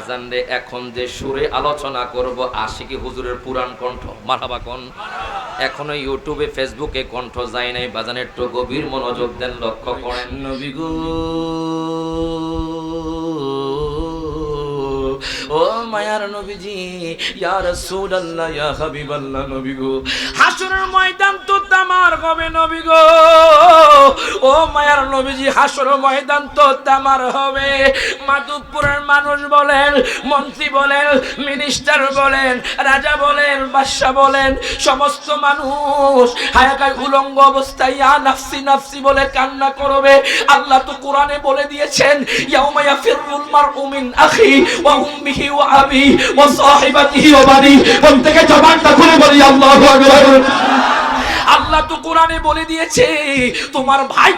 বাজান রে এখন যে সুরে আলোচনা করব আশিকি হুজুরের পুরাণ কণ্ঠ, মারহাবা কোন। এখনো ইউটিউবে ফেসবুকে কণ্ঠ যায় নাই বাজান, একটু গভীর মনোযোগ দেন, লক্ষ্য করেন। নবী গো ও মায়ার নবীজি, ইয়া রাসূলুল্লাহ, ইয়া হাবিবাল্লাহ, নবী গো হাসরের ময়দান তো তামার হবে নবী গো। ও মায়ার নবীজি, হাসরের ময়দান তো তামার হবে। মাধবপুরের মানুষ বলেন, মন্ত্রী বলেন, মিনিস্টার বলেন, রাজা বলেন, বাদশা বলেন, সমস্ত মানুষ হায়াকায় উলঙ্গ অবস্থায় ইয়া নাফসি নাফসি বলে কান্না করবে। আল্লাহ তো কোরআনে বলে দিয়েছেন, ইয়াউমা ইয়াফিরুল মারউ মিন আখি ওয়া উম্মিহি ওয়া আবি ওয়া সাহিবাতিহি ওয়া বানি। প্রত্যেকে জবানটা খুলে বলি আল্লাহু আকবার। আল্লাহ তো কোরআনে বলে দিয়েছে, তোমার ভাই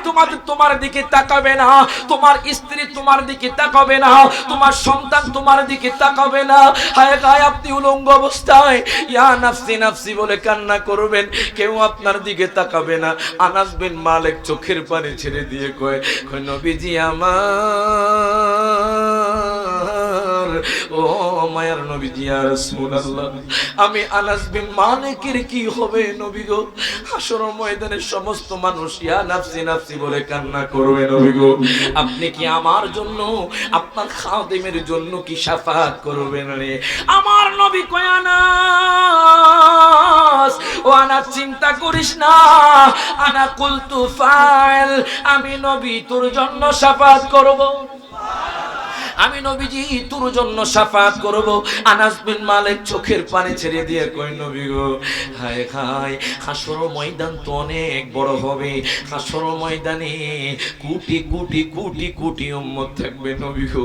তোমার দিকে তাকাবে না, তোমার স্ত্রী তোমার দিকে তাকাবে না, তোমার সন্তান তোমার দিকে তাকাবে না। হায় গায় আপনি উলঙ্গ অবস্থায় ইয়া নাফসি নাফসি বলে কান্না করবেন, কেউ আপনার দিকে তাকাবে না। আনাস বিন মালিক চোখের পানি ছেড়ে দিয়ে কয়, নবীজি আমার, ও মায়ার নবীজি ইয়া রাসূলুল্লাহ, আমি আনাস বিন মালিকের কি হবে নবী গো? হাসরের ময়দানে সমস্ত মানুষ ইয়া নাফসি নাফসি বলে কান্না করবে নবী গো। আপনি কি আমার জন্য, আপনার খাদেমের জন্য কি শাফাআত করবেন রে? আমার নবী কয়, আনাস, ও আনাস চিন্তা করিস না, আনা কুলতু ফাইল, আমি নবী তোর জন্য শাফাআত করব, আমি নবীজি তোর জন্য শাফাআত করব। আনাস বিন মালিক চোখের পানি ছেড়ে দিয়ে কই, নবী গো হায় হায়, হাসরের ময়দান তো অনেক বড় হবে, হাসরের ময়দানে কোটি কোটি কোটি কোটি উম্মত থাকবে নবী গো,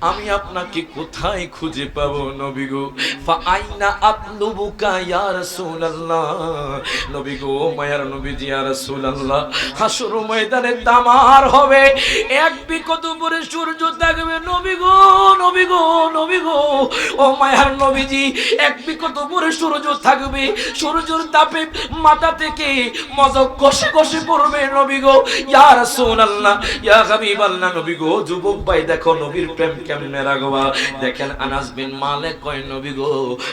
আমি আপনাকে কোথায় খুঁজে পাবো নবী গো? ফা আইনা আতলুবুকা ইয়া রাসূলুল্লাহ, নবী গো মায়ার নবীজি ইয়া রাসূলুল্লাহ, হাসরের ময়দানে তামার হবে, এক বিকত উপরে সূর্য থাকবে নবী গো, নবী গো, নবী গো, ও মায়ার নবীজি, এক বিকত উপরে সূর্য থাকবে, সূর্যের তাপে মাথা থেকে মজক কষে কষে পড়বে নবী গো। ইয়া রাসূলুল্লাহ, ইয়া হাবিবাল্লাহ, নবী গো। যুবক ভাই দেখো নবীর প্রেম কেমনে রাগবা। দেখেন আনাস বিন মালিক কয়, নবী গো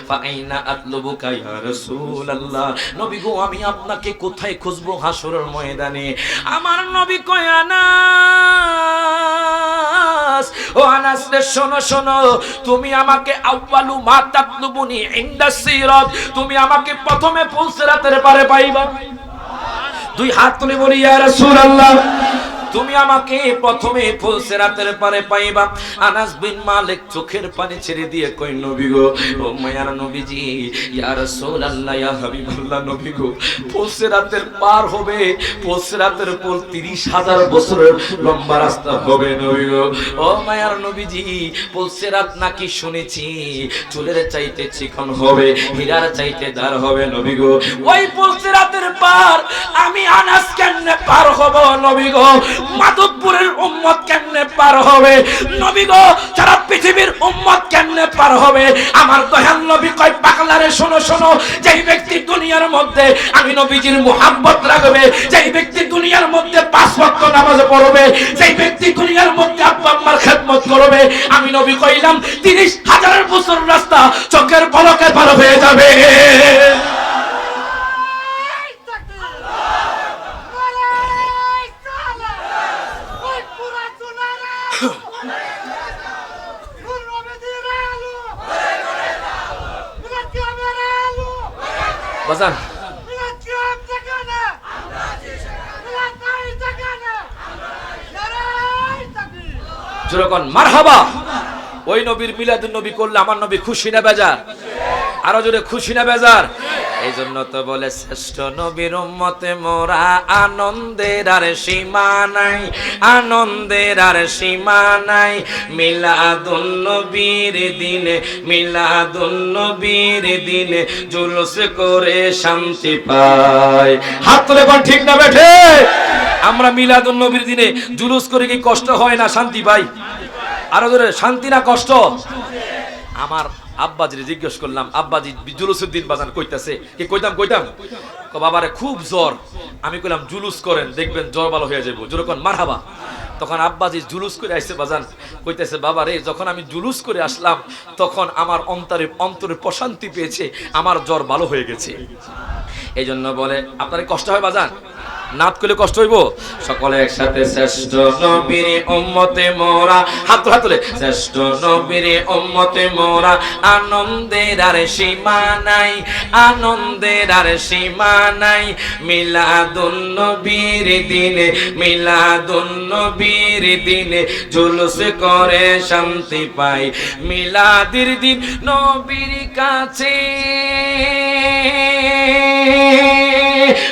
ফা আইনা আতলুবুকা ইয়া রাসূলুল্লাহ, নবী গো আমি আপনাকে কোথায় খুঁজবো হাসরের ময়দানে? আমার নবী কয়, আনাস, ও আনাস রে শোনো শোনো, তুমি আমাকে আউয়ালু মা তাতলুবুনি ইনদা সিরাত, তুমি আমাকে প্রথমে ফুলসিরাতের পারে পাইবা। দুই হাত তুলে বলি ইয়া রাসূলুল্লাহ, তুমি আমাকে প্রথমে ফুলসিরাতের পারে পাইবা। আনাস বিন মালিক চোখের পানি ছেড়ে দিয়ে কই, নবী গো ও মায়ার নবীজি, ইয়া রাসূলুল্লাহ, ইয়া হাবিবাল্লাহ, নবী গো ফুলসিরাতের পার হবে, ফুলসিরাতের পর 30,000 বছরের লম্বা রাস্তা হবে নবী গো। ও মায়ার নবীজি, ফুলসিরাত নাকি শুনেছি চুলের চাইতে চিকন হবে, হীরার চাইতে দার হবে নবী গো। ওই ফুলসিরাতের পার আমি আনাস কেমনে পার হব নবী গো? মাধবপুরের উম্মত কেমনে পার হবে নবী গো? সারা পৃথিবীর উম্মত কেমনে পার হবে? আমার দয়াল নবী কয়, পাগলারে শোনো শোনো, যেই ব্যক্তি দুনিয়ার মধ্যে আমি নবীজির মুহাব্বত রাখবে, যেই ব্যক্তি দুনিয়ার মধ্যে 5 ওয়াক্ত নামাজ পড়বে, যেই ব্যক্তি দুনিয়ার মধ্যে আব্বা আম্মার খেদমত করবে, আমি নবী কইলাম 30,000 বছর রাস্তা চোখের পলকে পার হয়ে যাবে। বাজান যেরকম মারহাবা, ওই নবীর মিলাদুন নবী করলে আমার নবী খুশি না বেজার? আরো জোরে খুশি না বেজার? এই জন্য তো বলে শ্রেষ্ঠ নবীর উম্মতে মোরা, আনন্দের আর সীমা নাই, আনন্দের আর সীমা নাই, মিলাদুন নবীর দিনে, মিলাদুন নবীর দিনে জুলুস করে শান্তি পায়। হাত তুলে বল ঠিক না বেঠে? আমরা মিলাদুন নবীর দিনে জুলুস করে কি কষ্ট হয় না শান্তি পাই? আরো জোরে, শান্তি না কষ্ট? আমার আব্বাজিরে জিজ্ঞেস করলাম, আব্বাজি জুলুসের দিন বাজান কইতাছে কি? কইতাম বাবারে খুব জ্বর। আমি কইলাম জুলুস করেন, দেখবেন জ্বর ভালো হয়ে যাবো। যেরকম মারহাবা, তখন আব্বাজি জুলুস করে আসছে বাজান, কইতেছে বাবা রে, যখন আমি জুলুস করে আসলাম তখন আমার অন্তরে প্রশান্তি পেয়েছে, আমার জ্বর ভালো হয়ে গেছে। এই জন্য বলে আপনার কষ্ট হয় বাজান, নাত করলে কষ্ট হইব। সকলে একসাথে শ্রেষ্ঠ নবীর উম্মতে মোরা, হাত তুলে শ্রেষ্ঠ নবীর উম্মতে মোরা, আনন্দের আর সীমা নাই, আনন্দের আর সীমা নাই, মিলাদুন নবীর দিনে, মিলাদুন নবীর দিনে জুলুস করে শান্তি পাই, মিলাদের দিন নবীর কাছে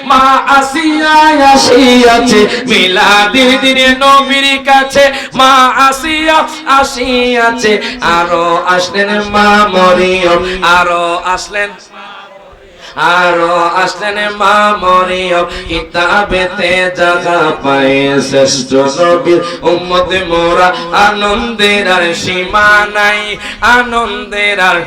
মা আসিয়া আসিয়াছে, মিলাদের দিনে নবীর কাছে মা আসিয়া আসিয়াছে, আরো আসলেন মা মরিয়ম, আরো আসলেন, আরো আসলেন মা মরিয়ম, কিতাবেতে জায়গা পায় শ্রেষ্ঠ নবীর উম্মতে মোরা, আনন্দের আর সীমা নাই, আনন্দের আর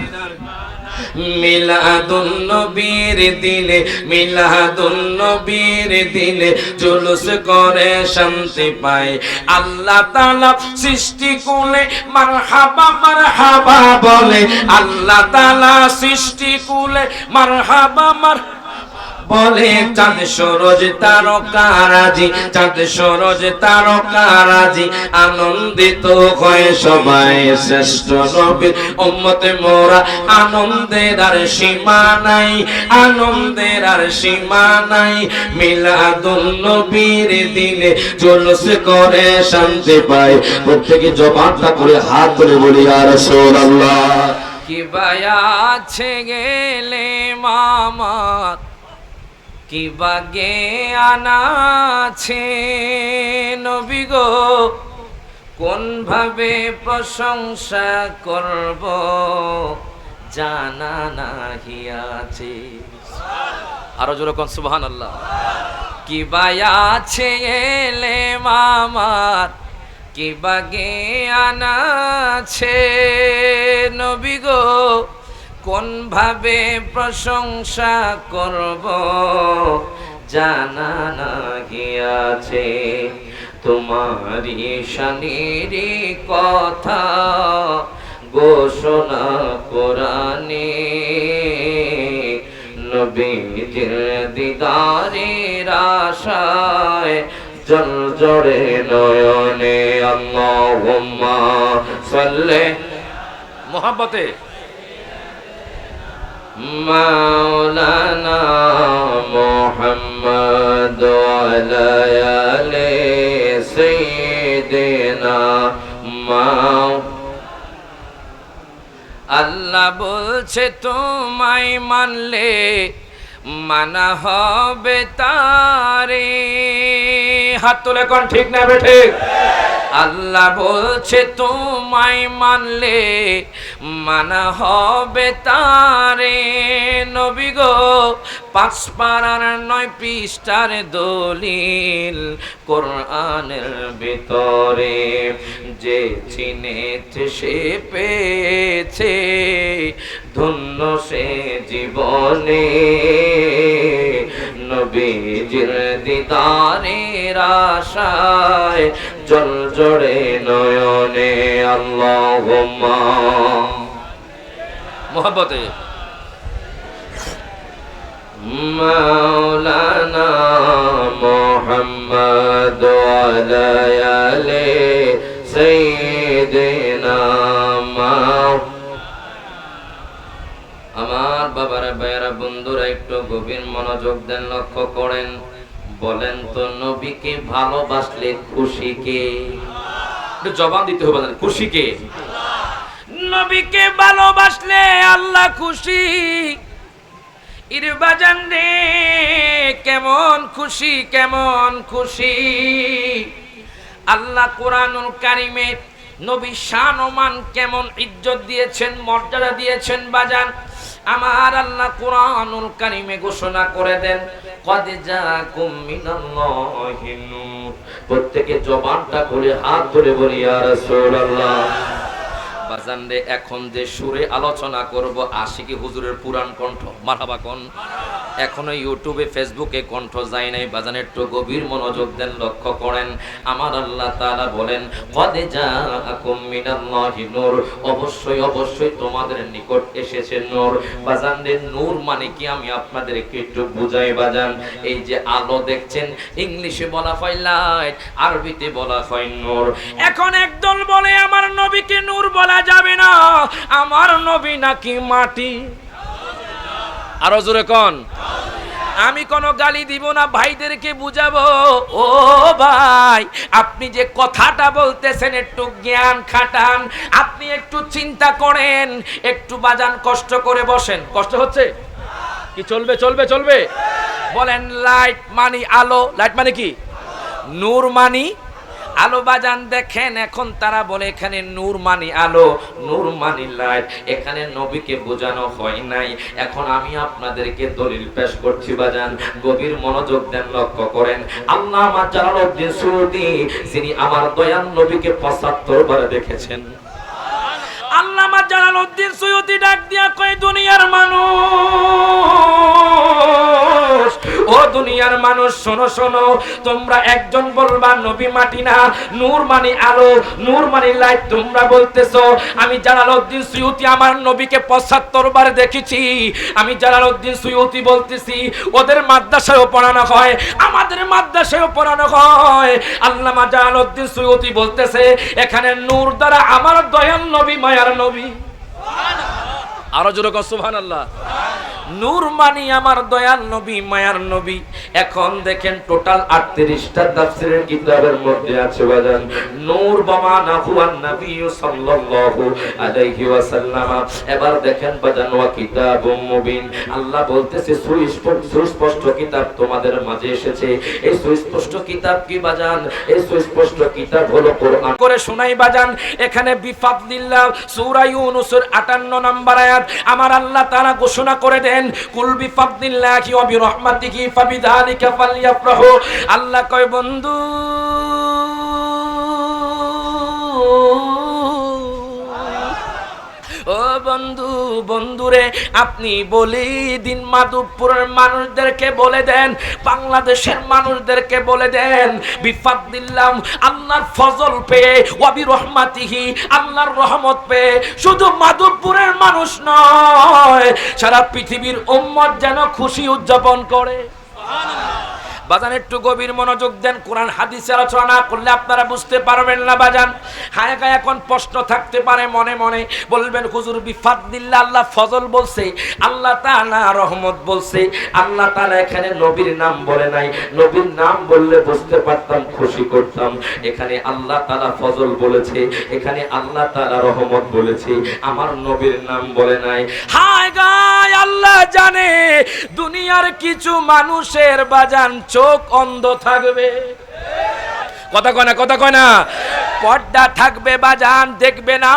মিলাদুন নবীর দিনে, মিলাদুন নবীর দিনে জুলুস করে শান্তি পায়। আল্লাহ তাআলা সৃষ্টি করলে মারহাবা মারহাবা বলে, আল্লাহ তাআলা সৃষ্টি করলে মারহাবা মারহাবা বলে, চাঁদ সূরজ তারকারাজি, চাঁদ সূরজ তারকারাজি, আনন্দিত হয় সবাই শ্রেষ্ঠ নবীর উম্মতে মোরা, আনন্দের আর সীমা নাই, আনন্দের আর সীমা নাই, মিলাদুন নবীর দিনে জুলুস করে শান্তি পায়। প্রত্যেকে জবানটা করে হাত তুলে বলি ইয়া রাসূলুল্লাহ। কি বায়াছে গেলে মামার, কি বাগে আনাছে নবী গো, কোন ভাবে প্রশংসা করব জানা নাহি আছে। আরো জোরে কোন সুবহানাল্লাহ। কি বায়াছে এলে মামার, কি বাগে আনাছে নবী গো, কোন ভাবে প্রশংসা করব জানা নাহি আছে। তোমারি শানের কথা ঘোষণা কোরআনে, নবীজির দিদারের আশায় জল জড়ে নয়নে। আল্লাহুম্মা সাল্লি মুহাব্বতে মাওলানা মুহাম্মদ ওয়ালা আলি সাইয়্যিদিনা মাও। আল্লাহ বলছে তোমায় মানলে মানা হবে তারে, হাত তুলে কোন ঠিক না বেঠে। আল্লাহ বলছে তোমায় মানলে মানা হবে তারে নবী গো, 5 পারার 9 পৃষ্ঠার দলিল কোরআনের ভিতরে, যে চিনেছে সে পেয়েছে ধন্য সে জীবনে, নবীজির দিদারের আশায় জল জড়ে নয়নে। আল্লাহুম্মা মুহাব্বতে মাওলানা মুহাম্মদ ওয়ালা আলি সাইয়্যিদিনা মাও। আমার বাবার ভাইয়েরা বন্ধুরা একটু গভীর মনোযোগ দেন, লক্ষ্য করেন। বলেন তো নবীকে ভালোবাসলে খুশি কে? একটু জবান দিতে হবে, খুশি কে? নবীকে ভালোবাসলে আল্লাহ খুশি। ইরে বাজান রে, কেমন খুশি, কেমন খুশি। আল্লাহ কোরআনুল কারিমে নবীর শান ও মান কেমন ইজ্জত দিয়েছেন, মর্যাদা দিয়েছেন বাজান। আমার আল্লাহ কোরআনুল কারিমে ঘোষণা করে দেন, কদ জাকুম মিনাল্লাহি নূর। প্রত্যেকে জবানটা খুলে হাত ধরে বলি ইয়া রাসূলুল্লাহ। বাজান রে, এখন যে সুরে আলোচনা করব আশিকি হুজুরের পুরাণ কণ্ঠ, মারহাবা কোন। এখনো ইউটিউবে ফেসবুকে কণ্ঠ যায় নাই বাজান, একটু গভীর মনোযোগ দেন, লক্ষ্য করেন। আমার আল্লাহ তাআলা বলেন কদ জাআকুম মিনাল্লাহি নূর, অবশ্যই অবশ্যই তোমাদের নিকট এসেছে নূর। বাজান রে, নূর মানে কি আমি আপনাদেরকে একটু বুঝাই বাজান। এই যে আলো দেখছেন, ইংলিশে বলা হয় লাইট, আরবিতে বলা হয় নূর। এখন একদল বলে আমার নবীকে নূর বলা যাবে না, আমার নবী নাকি মাটি। আরো জোরে কোন। আমি কোনো গালি দিব না, ভাইদেরকে বুঝাবো। ও ভাই, আপনি যে কথাটা বলতেছেন একটু জ্ঞান খাটান, আপনি একটু চিন্তা করেন, একটু বাজান কষ্ট করে বসেন। কষ্ট হচ্ছে কি? চলবে চলবে চলবে। বলেন লাইট মানে আলো, লাইট মানে কি? নূর মানি আলো। বাজান দেখেন এখন তারা বলে এখানে নূর মানি আলো, নূর মানি লাইট, এখানে নবীকে বোঝানো হয় নাই। এখন আমি আপনাদেরকে দলিল পেশ করছি বাজান, গভীর মনোযোগ দেন, লক্ষ্য করেন। আল্লামা জালালউদ্দিন সুয়ুতী যিনি আমার দয়াল নবীকে ৭৫ বার দেখেছেন, আল্লামা জালালউদ্দিন সুয়ুতী ডাক দিয়া কয় দুনিয়ার মানুষ, ও দুনিয়ার মানুষ শোনো শোনো, তোমরা একজন বলবা নবী মাটি না, নূর মানে আলো, নূর মানে লাইট। তোমরা বলতেছো আমি জালালউদ্দিন সুয়ুতী আমার নবীকে ৭৫ বার দেখেছি। আমি জালালউদ্দিন সুয়ুতী বলতেছি ওদের মাদ্রাসায়ও পড়ানো হয়, আমাদের মাদ্রাসায়ও পড়ানো হয়। আল্লামা জালালউদ্দিন সুয়ুতী বলতেছে এখানে নূর দ্বারা আমার দয়াল নবী মায়ার নবী। আরো জোরে কও সুবহানাল্লাহ। নূর মানি আমার দয়াল নবী মায়ার নবী। এখন দেখেন টোটাল 38টা তাফসীরের কিতাবের মধ্যে আছে বাজান নূর বামানা হুয়ান নবী সাল্লাল্লাহু আলাইহি ওয়াসাল্লাম। এবার দেখেন বাজান ওয়া কিতাবুম মুবিন, আল্লাহ বলতেছে সুস্পষ্ট কিতাব তোমাদের মাঝে এসেছে। এই সুস্পষ্ট কিতাব কি বাজান? এই সুস্পষ্ট কিতাব হলো কোরআন। করে শোনাই বাজান, এখানে বিফাদলিল্লাহ সূরা ইউনূসের 58 নম্বর আয়াত আমার আল্লাহ তাআলা ঘোষণা করে দেন কুল বিফাদলিল্লাহি ওয়া বিরহমাতিহি ফাবিযালিকা ফালইফরাহু। আল্লাহ কয় বন্ধু ও বন্ধু, বন্ধুরে আপনি বলি দিন মাধবপুরের মানুষদেরকে বলে দেন, বাংলাদেশের মানুষদেরকে বলে দেন বিফাদলিল্লাহ আল্লাহর ফজল পেয়ে ওয়া বিরহমাতিহি আল্লাহর রহমত পেয়ে শুধু মাধবপুরের মানুষ নয় সারা পৃথিবীর উম্মত যেন খুশি উদযাপন করে। বাজান একটু গভীর মনোযোগ দেন, কোরআন হাদিস আলোচনা না করলে আপনারা বুঝতে পারবেন না বাজান। হ্যাঁ, এখন প্রশ্ন থাকতে পারে মনে মনে, বলবেন হুজুর বিফাদলিল্লাহ আল্লাহ ফজল বলছে, আল্লাহ তাআলা রহমত বলছে, আল্লাহ তাআলা এখানে নবীর নাম বলে নাই। নবীর নাম বললে বুঝতে পারতাম, খুশি করতাম। এখানে আল্লাহ তাআলা ফজল বলেছে, এখানে আল্লাহ তাআলা রহমত বলেছে, আমার নবীর নাম বলে নাই। হায় গায় আল্লাহ জানে দুনিয়ার কিছু মানুষের বাজান চোখ অন্ধ থাকবে, কথা কয় না, কথা কয় না, পর্দা থাকবে বাজান, দেখবে না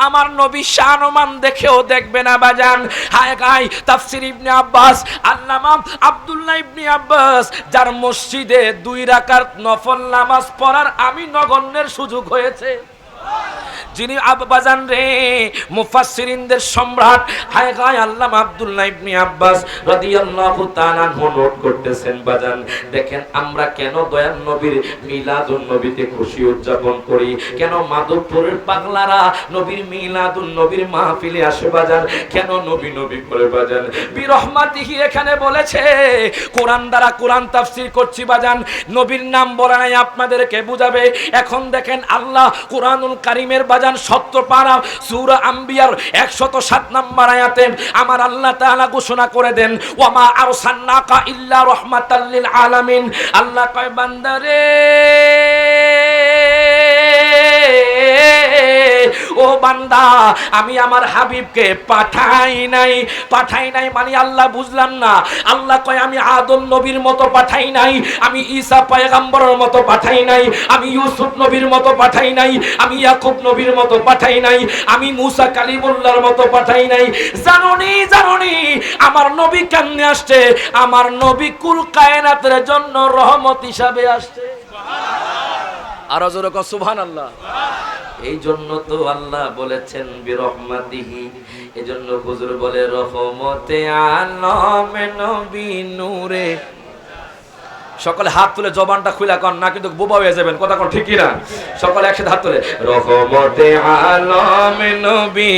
আমার নবী শানমান দেখেও দেখবে না বাজান। হায় গায় তাফসীর ইবনে আব্বাস আল্লামা আব্দুল্লাহ ইবনে আব্বাস যার মসজিদে 2 রাকাত নফল নামাজ পড়ার আমি নগণ্যের সুযোগ হয়েছে, যিনি আব্বাজান রে মুফাসসিরিনদের সম্রাট, হায় গায় আল্লামা আব্দুল্লাহ ইবনে আব্বাস রাদিয়াল্লাহু তাআলা নোট করতেছেন বাজান। দেখেন আমরা কেন দয়াল নবীর মিলাদুন নবীতে খুশি উদযাপন করি, কেন মাধবপুরের পাগলারা নবীর মিলাদুন নবীর মাহফিলে আসে বাজান, কেন নবী নবী করে বাজান। বিরহমাতিহি এখানে বলেছে, কোরআন দ্বারা কোরআন তাফসীর করছি বাজান, নবীর নাম বলা নাই, আপনাদেরকে বুঝাবে। এখন দেখেন আল্লাহ কোরআনুল কারীমের বাজান 70 পারা সূরা আম্বিয়ার 107 নম্বর আয়াতে আমার আল্লাহ তাআলা ঘোষণা করে দেন ওয়ামা আরসালনাকা ইল্লা রাহমাতাল লিল আলামিন। আল্লাহ কয় বান্দারে ও বান্দা আমি আমার হাবিবকে পাঠাই নাই। পাঠাই নাই মানে আল্লাহ বুঝলাম না। আল্লাহ কয় আমি আদম নবীর মতো পাঠাই নাই, আমি ঈসা পয়গম্বরের মতো পাঠাই নাই, আমি ইউসুফ নবীর মতো পাঠাই নাই, আমি ইয়াকুব নবীর মতো পাঠাই নাই, আমি মুসা কালিমুল্লাহর মতো পাঠাই নাই। জানোনি জানোনি আমার নবী কেমনে আসছে? আমার নবী কুল কায়নাতের জন্য রহমত হিসাবে আসছে। আর জোরে কও সুবহানাল্লাহ। এই জন্য তো আল্লাহ বলেছেন বিরহমাতিহি। এজন্য হুজুর বলে রহমতে আলম নবী নূরে। সকলে হাত তুলে জবানটা খুলে কর, না কিন্তু বোবা হয়ে যাবেন। কথা কোন ঠিক কি না? সকলে একসাথে হাত তুলে রহমতে আলম নবী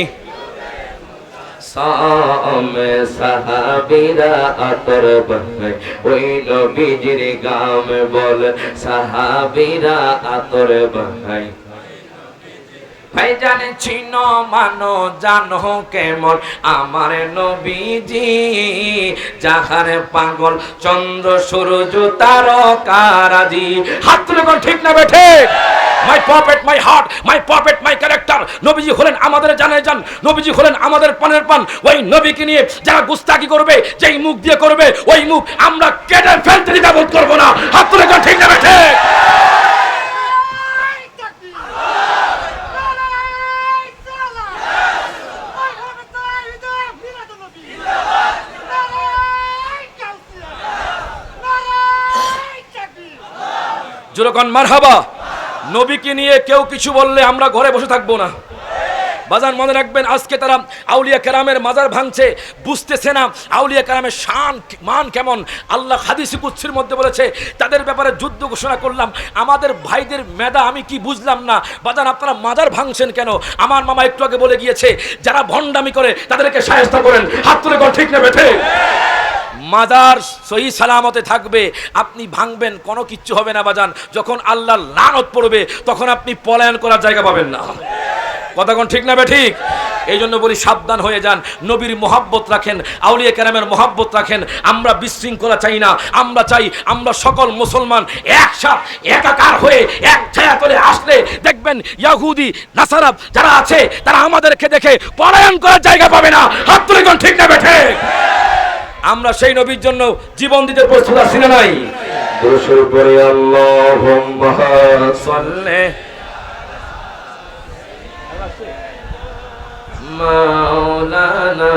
সামে সাহাবীরা আতর বানায় ওই নবীজির গাম বলে সাহাবীরা আতর বানায়। ভাই জানে চিনো মানো জানো কেমন আমার নবীজি, যাহার পাগল চন্দ্র সূর্য তারকারাজি। হাত তুলে কোন ঠিক না বেঠে? My prophet my heart, my prophet my character. নবীজি হলেন আমাদের জানের জান, নবীজি হলেন আমাদের পানের পান। ওই নবীকে নিয়ে যারা গুস্তাকি করবে, যেই মুখ দিয়ে করবে, ওই মুখ আমরা কেটে ফেলতে দ্বিধাবোধ করবো না। হাত তুলে কোন ঠিক না বেঠে? যেরকম মারহাবা। নবীকে নিয়ে কেউ কিছু বললে আমরা ঘরে বসে থাকবো না। বাজান মনে রাখবেন, আজকে তারা আউলিয়া কেরামের মাজার ভাঙছে, বুঝতেছে না আউলিয়া কেরামের শান মান কেমন। আল্লাহ হাদিসে কুদসির মধ্যে বলেছে তাদের ব্যাপারে যুদ্ধ ঘোষণা করলাম। আমাদের ভাইদের মেধা আমি কি বুঝলাম না। বাজান আপনারা মাজার ভাঙছেন কেন? আমার মামা একটু আগে বলে গিয়েছে যারা ভণ্ডামি করে তাদেরকে শায়েস্তা করেন। হাত তুলে কোন ঠিক না বেঠে? মাজার সহি সালামতে থাকবে, আপনি ভাঙবেন কোনো কিচ্ছু হবে না বাজান। যখন আল্লাহর লানত পড়বে তখন আপনি পলায়ন করার জায়গা পাবেন না। কথা কোন ঠিক না ঠিক? এই জন্য বলি সাবধান হয়ে যান, নবীর মোহাব্বত রাখেন, আউলিয়া কেরামের মোহাব্বত রাখেন। আমরা বিশৃঙ্খলা চাই না, আমরা চাই আমরা সকল মুসলমান একসাথে একাকার হয়ে এক ছায়া তলে আসলে দেখবেন ইহুদি নাসারা যারা আছে তারা আমাদেরকে দেখে পলায়ন করার জায়গা পাবে না। হাত তুলে কোন ঠিক না বেঠে? আমরা সেই নবীর জন্য জীবন দিতে প্রস্তুত আছি না নাই? দুরূদ পড়ি আল্লাহুম্মা সাল্লি মাওলানা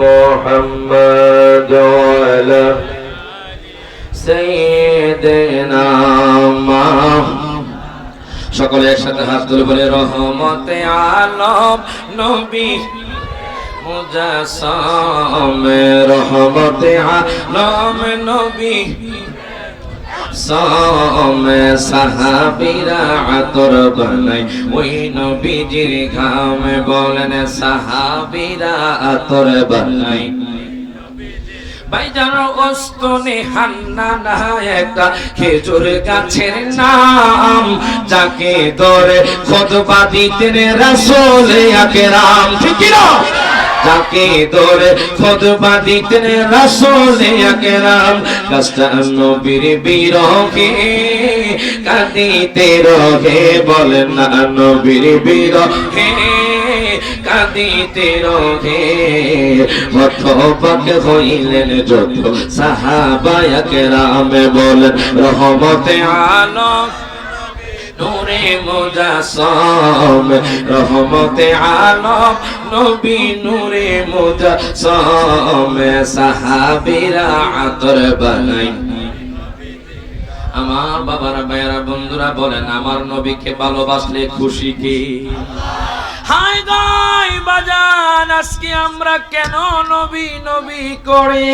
মুহাম্মদ ওয়ালা সাইয়্যিদিনা সকলে একসাথে হাত তুলে বলে রহমতে আলম নবী মুজাসসাম রহমতে আলম নবী সামে সাহাবীরা আতর বানায় ওই নবীজির ঘাম বলেন সাহাবীরা আতর বানায়। ভাইজান ওস্তনে হান্নানা একটা খেজুর গাছের নাম, যাকে ধরে খুতবা দিতেন রাসূল আকরাম। ঠিক কি না? যাকে ধরে খুতবা দিতেন রাসূল আকরাম। কাজটা নবীর বিরহে কাঁদিতে রহে, বলেন না নবীর বিরহে কাঁদিতে রহে। হতবাক হইলেন যত সাহাবায়ে কেরাম, বলেন রহমতে আলম নূরে মুজাসসাম রহমতে আলম নবী নূরে মুজাসসাম সাহাবীরা আতর বানাই। আমার বাবারা ভাইয়েরা বন্ধুরা বলেন আমার নবীকে ভালোবাসলে খুশি কি? হায় গাই বাজান আজকে আমরা কেন নবী নবী করি?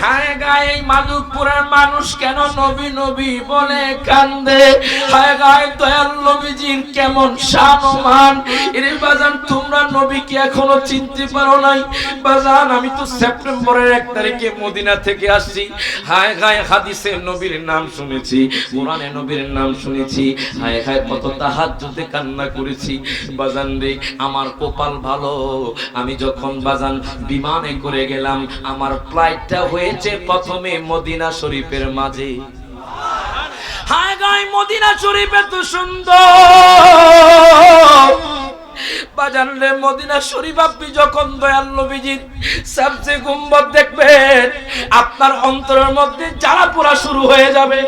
হায় গাই মাধবপুরের মানুষ কেন নবী নবী বলে কান্দে? হায় গাই দয়াল নবীজির কেমন শান ও মান। এরে বাজান তোমরা নবীকে এখনো চিনতে পারো নাই? বাজান আমি তো সেপ্টেম্বরের 1 তারিখে মদিনা থেকে আসছি। হায় গাই হাদিসে নবীর নাম শুনেছি, কোরআনে নবীর নাম শুনেছি। হায় হায় কত তাহাজ্জুদে কান্না করেছি। বাজান রে আমার কপাল ভালো, আমি যখন বাজান বিমানে করে গেলাম আমার ফ্লাইটটা হয়েছে প্রথমে মদিনা শরীফের মাঝে। হায় গায় মদিনা শরীফ এত সুন্দর বাজান রে। মদিনা শরীফ আপনি যখন দয়াল নবীজির সবচে গুম্বদ দেখবেন আপনার অন্তরের মধ্যে জ্বালা পোড়া শুরু হয়ে যাবে।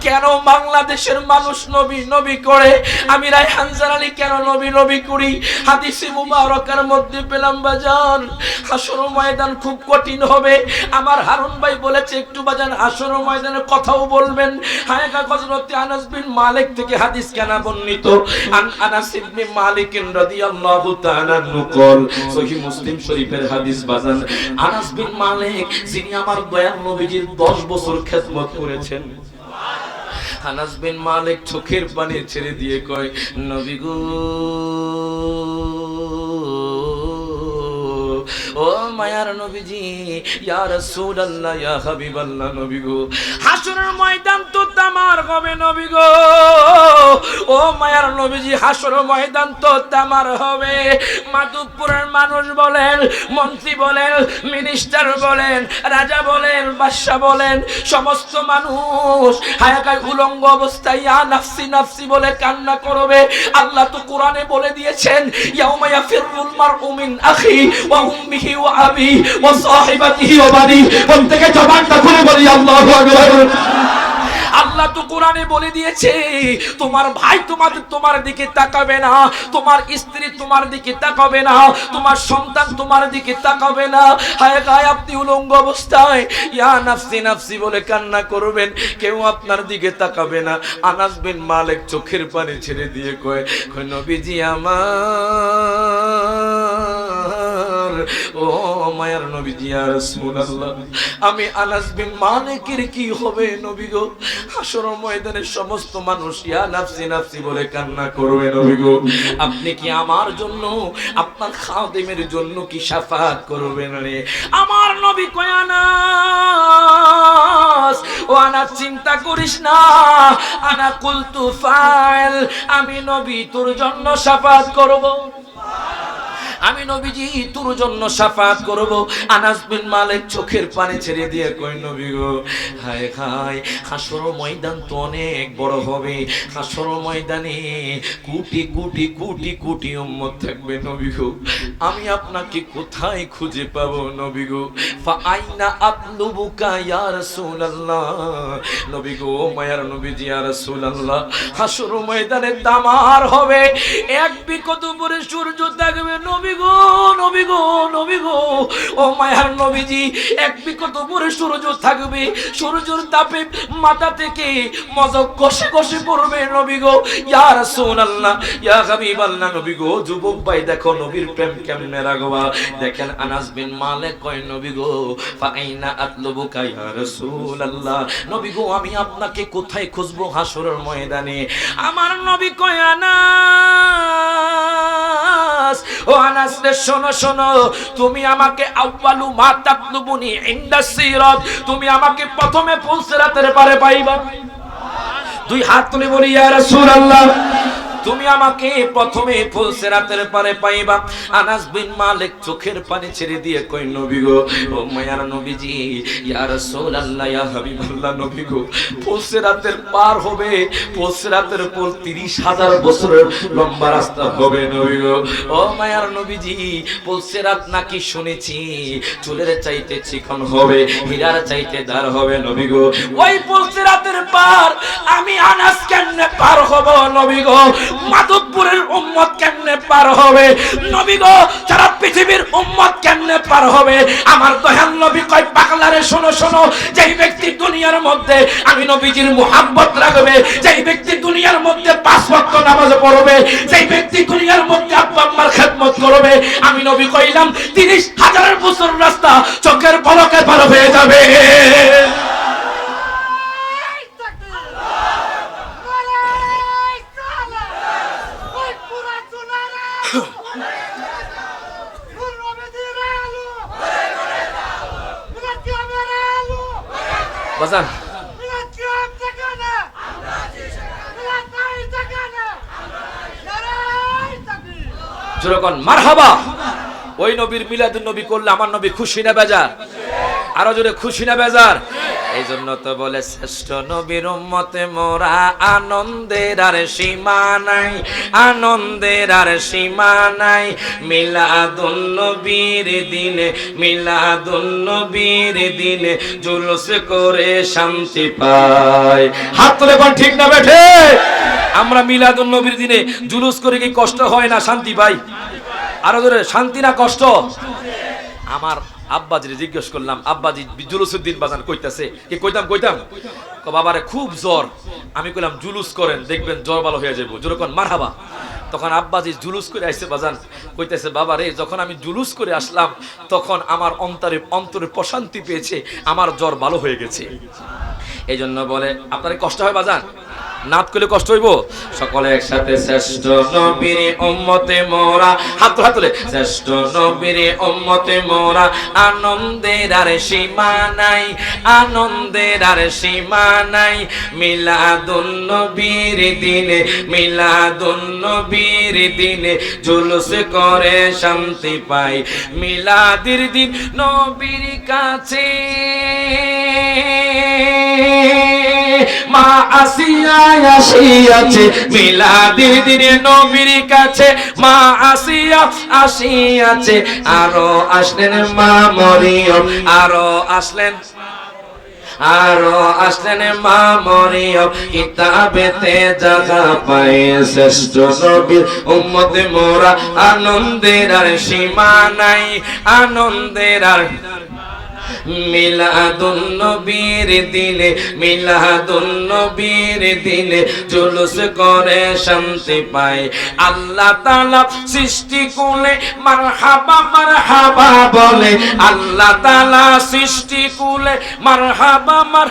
কেন বাংলাদেশের মানুষ নবী নবী করে, আমি রায়হান জালালি কেন নবী নবী করি? হাদিসে মুবারকার মধ্যে পেলাম বাজান হাসর ময়দান খুব কঠিন হবে। আমার হারুন ভাই বলেছে একটু বাজান হাসর ময়দানের কথাও বলবেন। হায়কা হযরত আনাস বিন মালিক থেকে হাদিস কেন বর্ণিত, আনাস ইবনে মালিক রাদিয়াল্লাহু তাআলা নকল সহিহ মুসলিম শরীফের হাদিস বাজান। আনাস বিন মালিক যিনি আমার দয়াল নবীজির 10 বছর খেদমত করেছেন। আনাস বিন মালিক চোখের পানি ছেড়ে দিয়ে কয়, নবী গো, ও মায়ার নবীজি, ইয়া রাসূলুল্লাহ, ইয়া হাবিবাল্লাহ, নবী গো, হাসরের ময়দান তো তামার হবে নবী গো। ও মায়ার নবীজি, হাসরের ময়দান তো তামার হবে। মাধবপুরের মানুষ বলেন, মন্ত্রী বলেন, মিনিস্টার বলেন, রাজা বলেন, বাদশা বলেন, সমস্ত মানুষ হায়াকায় উলঙ্গ অবস্থায় ইয়া নাফসি নাফসি বলে কান্না করবে। আল্লাহ তো কোরআনে বলে দিয়েছেন, ইয়াউমা ইয়াফিরুল মারউ মিন আখি ওয়া উম্মিহি ওয়া আবি ওয়া সাহিবাতিহি ওয়া বানি। প্রত্যেকে জবানটা খুলে বলি আল্লাহু আকবার। আল্লাহ তো কোরআনে বলে দিয়েছে, তোমার ভাই তোমার দিকে তাকাবে না, তোমার স্ত্রী তোমার দিকে তাকাবে না, তোমার সন্তান তোমার দিকে তাকাবে না। হায় গায় আপনি উলঙ্গ অবস্থায় ইয়া নাফসি নাফসি বলে কান্না করবেন, কেউ আপনার দিকে তাকাবে না। আনাস বিন মালিক চোখের পানি ছেড়ে দিয়ে কয়, নবীজি আমার, ও মায়ার নবীজি, ইয়া রাসূলুল্লাহ, আমি আনাস বিন মালিকের কি হবে নবী গো? হাসর ময়দানে সমস্ত মানুষ ইয়া নাফসি নাফসি বলে কান্না করবে নবী গো, আপনি কি আমার জন্য, আপনার খাদেমের জন্য কি শাফাআত করবেন রে? আমার নবী কয়, আনাস, ও আনাস চিন্তা করিস না, আনা কুলতু ফাইল, আমি নবী তোর জন্য শাফাআত করব, আমি নবীজি তোর জন্য শাফাআত করব। আনাস বিন মালিক চোখের পানি ছেড়ে দিয়ে কই, নবী গো, হায় হায়, হাসর ময়দান তো অনেক বড় হবে। হাসর ময়দানে কোটি কোটি কোটি কোটি উম্মত থাকবে নবী গো, আমি আপনাকে কোথায় খুঁজে পাবো নবী গো? ফা আইনা আতলুবুকা ইয়া রাসূলুল্লাহ, নবী গো, মায়ার নবীজি, ইয়া রাসূলুল্লাহ, হাসর ময়দানে তামার হবে, এক বিকত উপরে সূর্য থাকবে নবী গো, নবী গো, নবী গো, ও মায়ার নবীজি, এক বিকত উপরে সূর্য থাকবে, সূর্যের তাপে মাথা থেকে মজক কষে কষে পড়বে নবী গো, ইয়া রাসূলুল্লাহ, ইয়া হাবিবাল্লাহ, নবী গো। যুবক ভাই দেখো নবীর প্রেম কেমনে রাগবা। দেখেন আনাস বিন মালিক কয়, নবী গো, ফাইনা আতলুবুকা ইয়া রাসূলুল্লাহ, নবী গো, আমি আপনাকে কোথায় খুঁজবো হাসরের ময়দানে? আমার নবী কয়, আনাস, ও আনাস রে, শোনো শোনো, তুমি আমাকে আউয়ালু মা তাতলুবুনি ইনদা সিরাত, তুমি আমাকে প্রথমে ফুলসিরাতের পারে পাইবা। দুই হাত তুলে বলি, ইয়া রাসূলুল্লাহ, তুমি আমাকে প্রথমে ফুলসিরাতের পারে পাইবা। আনাস বিন মালিক চোখের পানি ছেড়ে দিয়ে কই, নবী গো, ও মায়ার নবীজি, ইয়া রাসূলুল্লাহ, ইয়া হাবিবাল্লাহ, নবী গো, ফুলসিরাতের পার হবে, ফুলসিরাতের পর 30,000 বছরের লম্বা রাস্তা হবে নবী গো। ও মায়ার নবীজি, ফুলসিরাত নাকি শুনেছি চুলের চাইতে চিকন হবে, হীরার চাইতে দার হবে নবী গো। ওই ফুলসিরাতের পার আমি আনাস কেমনে পার হব নবী গো? মাধবপুরের উম্মত কেমনে পার হবে নবী গো? সারা পৃথিবীর উম্মত কেমনে পার হবে? আমার দয়াল নবী কয়, পাগলারে শোনো শোনো, যেই ব্যক্তি দুনিয়ার মধ্যে আমি নবীজির মুহাব্বত রাখবে, যেই ব্যক্তি দুনিয়ার মধ্যে 5 ওয়াক্ত নামাজ পড়বে, যেই ব্যক্তি দুনিয়ার মধ্যে আব্বা আম্মার খেদমত করবে, আমি নবী কইলাম 30,000 বছর রাস্তা চোখের পলকে পার হয়ে যাবে। বাজান জোরে কোন মারহাবা। ওই নবীর মিলাদুন নবী করলে আমার নবী খুশি না বেজার? আরো জোরে খুশি না বেজার? এই জন্য তো বলে শ্রেষ্ঠ নবীর উম্মতে মোরা, আনন্দের আর সীমা নাই, আনন্দের আর সীমা নাই। মিলাদুন নবীর দিনে, মিলাদুন নবীর দিনে জুলুস করে শান্তি পায়। হাত তুলে কোন ঠিক না বেঠে? আমরা মিলাদুন নবীর দিনে জুলুস করে কি কষ্ট হয় না শান্তি পাই? আরো জোরে, শান্তি না কষ্ট? আমার আব্বাজিরে জিজ্ঞেস করলাম, আব্বাজি জুলুসের দিন বাজান কইতাছে কি? কইতাম বাবারে খুব জ্বর। আমি কইলাম জুলুস করেন, দেখবেন জ্বর ভালো হয়ে যাবো। যেরকম মারহাবা। তখন আব্বাজি জুলুস করে আসছে বাজান, কইতেছে বাবারে যখন আমি জুলুস করে আসলাম তখন আমার অন্তরে প্রশান্তি পেয়েছে, আমার জ্বর ভালো হয়ে গেছে। এই জন্য বলে আপনার কষ্ট হয় বাজান? নাত করলে কষ্ট হইব? সকলে একসাথে শ্রেষ্ঠ নবীর উম্মতে মোরা, হাত তুলে শ্রেষ্ঠ নবীর উম্মতে মোরা, আনন্দের আর সীমা নাই, আনন্দের আর সীমা নাই। মিলাদুন নবীর দিনে, মিলাদুন নবীর দিনে জুলুস করে শান্তি পাই। মিলাদের দিন নবীর কাছে মা আসিয়া আসিয়াছে, মিলাদের দিনে নবীর কাছে মা আসিয়া আসিয়াছে। আরো আসলেন মা মরিয়ম, আরো আসলেন, আরো আসলেন মা মরিয়ম, কিতাবেতে জায়গা পায়। শ্রেষ্ঠ নবীর উম্মতে মোরা, আনন্দের আর সীমা নাই, আনন্দের আর। মিলাদুন নবীর দিনে, মিলাদুন নবীর দিনে জুলুস করে শান্তি পায়। আল্লাহ তাআলা সৃষ্টি কুলে মারহাবা মারহাবা বলে, আল্লাহ তাআলা সৃষ্টি কুলে মারহাবা মার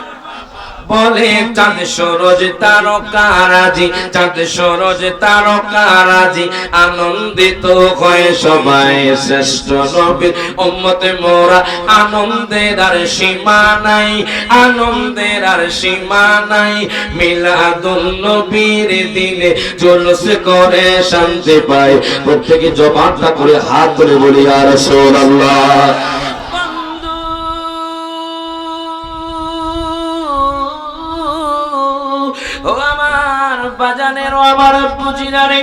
বলে। চাঁদ সরোজ তারকারাজি, চাঁদ সরোজ তারকারাজি, আনন্দিত হয় সবাই। শ্রেষ্ঠ নবীর উম্মতে মোরা, আনন্দের আর সীমা নাই, আনন্দের আর সীমা নাই। মিলাদুন নবীর দিনে জুলুস করে শান্তি পায়। প্রত্যেকে জবানটা করে হাত ধরে বলি ইয়া রাসূলুল্লাহ। ও আমার বাজানের, ও আমার বুঝিনারে,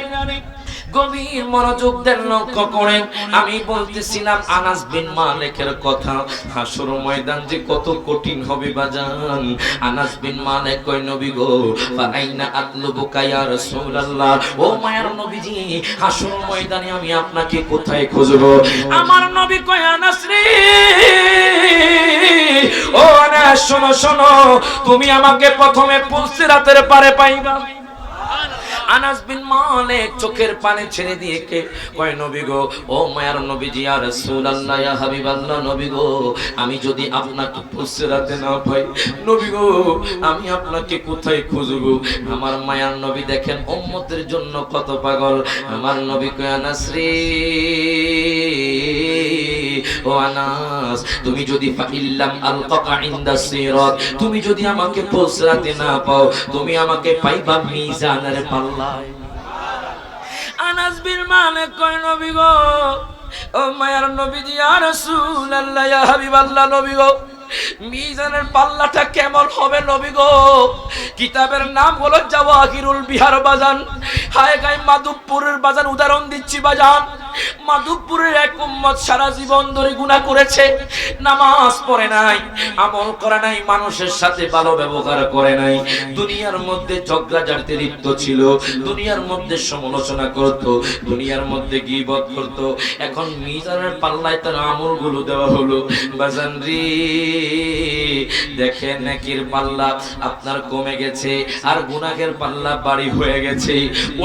গভীর মনোযোগ দেন, লক্ষ্য করেন। আমি বলতেছিলাম আনাস বিন মালিকের কথা। হাসর ময়দান যে কত কঠিন হবে বাজান। আনাস বিন মালিক কয় নবী গো, ফাইনা আতলুবুকা ইয়া রাসূলুল্লাহ, ও মায়ার নবীজি হাসর ময়দানে আমি আপনাকে কোথায় খুঁজব? আমার নবী কয় আনাস রে, ও আনাস শোনো শোনো, তুমি আমাকে প্রথমে পুলসিরাতের পারে পাইবা। আনাস বিন মালিক চোখের পানি ছেড়ে দিয়ে কে কয় নবী গো, ও মায়ার নবীজি ইয়া রাসূলুল্লাহ, ইয়া হাবিবাল্লাহ, নবী গো আমি যদি আপনাকে পুলসিরাতে না পাই, নবী গো আমি আপনাকে কোথায় খুঁজব? আমার মায়ার নবী দেখেন উম্মতের জন্য কত পাগল। আমার নবী কয় আনাস রে, ও আনাস তুমি যদি ফাইল্লাম আলকাকা ইনদা সিরাত, তুমি যদি আমাকে পুলসিরাতে না পাও, তুমি আমাকে পাইবা মিজানের পাল্লায়। আনাস বিন মালিক কয় নবী গো, ও মায়ার নবীজি ইয়া রাসূলুল্লাহ, ইয়া হাবিবাল্লাহ, নবী গো মিজানের পাল্লাটা কেমন হবে নবী গো? কিতাবের নাম হলো জাওয়াহিরুল বিহার বাজান। হায় গায় মাধবপুরের বাজান উদাহরণ দিচ্ছি বাজান। মাধবপুরের এক উম্মত সারা জীবন ধরে গুনাহ করেছে, নামাজ পড়ে নাই, আমল করে নাই, মানুষের সাথে ভালো ব্যবহার করে নাই, দুনিয়ার মধ্যে ঝগড়াঝাটি লিপ্ত ছিল, দুনিয়ার মধ্যে সমালোচনা করত, দুনিয়ার মধ্যে গীবত করত। এখন মিজানের পাল্লায় তার আমলগুলো দেওয়া হলো বাজান রে। দেখেন নেকির পাল্লা আপনার কমে গেছে আর গুনাহের পাল্লা বাড়ি হয়ে গেছে।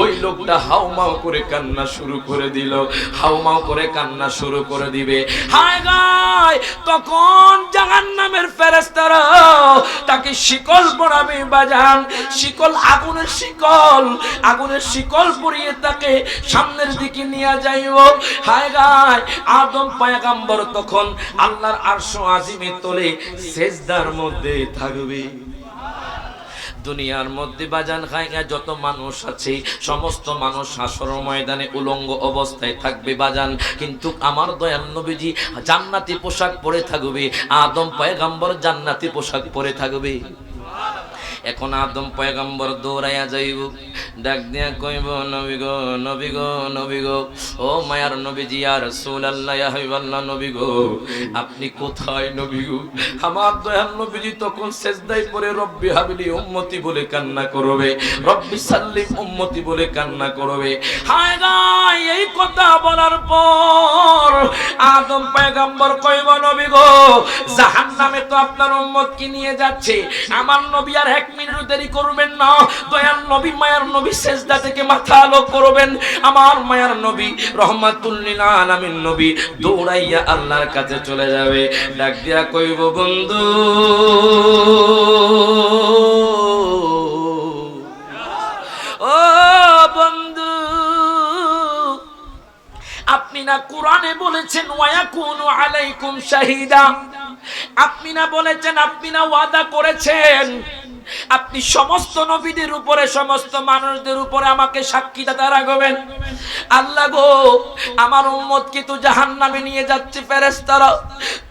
ওই লোকটা হাউমাউ করে কান্না শুরু করে দিল, হাউমাউ করে কান্না শুরু করে দিবে। হায় গায় তখন জাহান্নামের ফেরেশতারা তাকে শিকল পরাবে বাজান, শিকল আগুনের শিকল, আগুনের শিকল পরিয়ে তাকে সামনের দিকে নিয়ে যাইব। হায় গায় আদম পয়গম্বর তখন আল্লাহর আরশ আজিমের তলে সেজদার মধ্যে থাকবে। দুনিয়ার মধ্যে বাজান খাইয়া যত মানুষ আছে সমস্ত মানুষ হাসর ময়দানে উলঙ্গ অবস্থায় থাকবে বাজান, কিন্তু আমার দয়াল নবীজি জান্নাতি পোশাক পরে থাকবে। আদম পয়গম্বর জান্নাতি পোশাক পরে থাকবে। এখন আদম পয়গম্বর দৌড়াইয়া যাইব, ডাক দিয়া কইব নবী গো নবী গো নবী গো, ও মায়ার নবীজি ইয়া রাসূলুল্লাহ ইয়া হাবিবাল্লাহ নবী গো আপনি কোথায় নবী গো? আমার দয়াল নবীজি তখন সিজদায় পড়ে রব্বি হাবলি উম্মতি বলে কান্না করবে, রব্বি সাল্লিম উম্মতি বলে কান্না করবে। হায় গায় এই কথা বলার পর আদম পয়গম্বর কইব নবী গো জাহান্নামে তো আপনার উম্মত কি নিয়ে যাচ্ছে, আমার নবী আর এক মিনিট দেরি করবেন না। দয়াল নবী মায়ার নবী সিজদা থেকে মাথা আলো করবেন, আমার মায়ার নবী রহমাতুল লিল আলামিন নবী দৌড়াইয়া আল্লাহর কাছে চলে যাবে, ডাক দিয়া কইব বন্ধু ও বন্ধু, আপনি না কোরআনে বলেছেন ওয়ায়াকুনু আলাইকুম শাহিদা, আপনি না বলেছেন, আপনি না ওয়াদা করেছেন আপনি সমস্ত নবীদের উপরে সমস্ত মানুষদের উপরে আমাকে সাক্ষীদাতা রাখবেন। আল্লাহ গো আমার উম্মতকে তো জাহান্নামে নিয়ে যাচ্ছে ফেরেশতারা,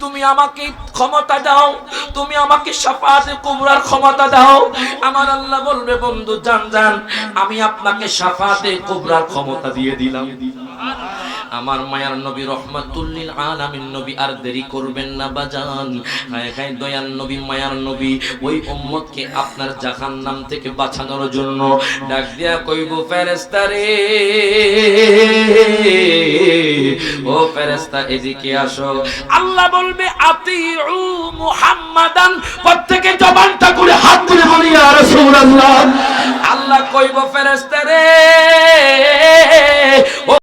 তুমি আমাকে ক্ষমতা দাও, তুমি আমাকে শাফাআতে কুবরার ক্ষমতা দাও। আমার আল্লাহ বলবে বন্ধু জান জান আমি আপনাকে শাফাআতে কুবরার ক্ষমতা দিয়ে দিলাম। আমার মায়ার নবী রহমাতুল লিল আলামিন নবী আর দেরি করবেন না বাজান, হায় হায় দয়াল নবী মায়ার নবী ওই উম্মতকে আপনার জাহান্নাম থেকে বাঁচানোর জন্য ডাক দিয়া কইব ফেরেশতা রে ও ফেরেশতা এদিকে আসো। আল্লাহ বলবে আতিউ মুহাম্মাদান, প্রত্যেকে জবানটা করে হাত তুলে বলি ইয়া রাসূলুল্লাহ। আল্লাহ কইব ফেরেশতা রে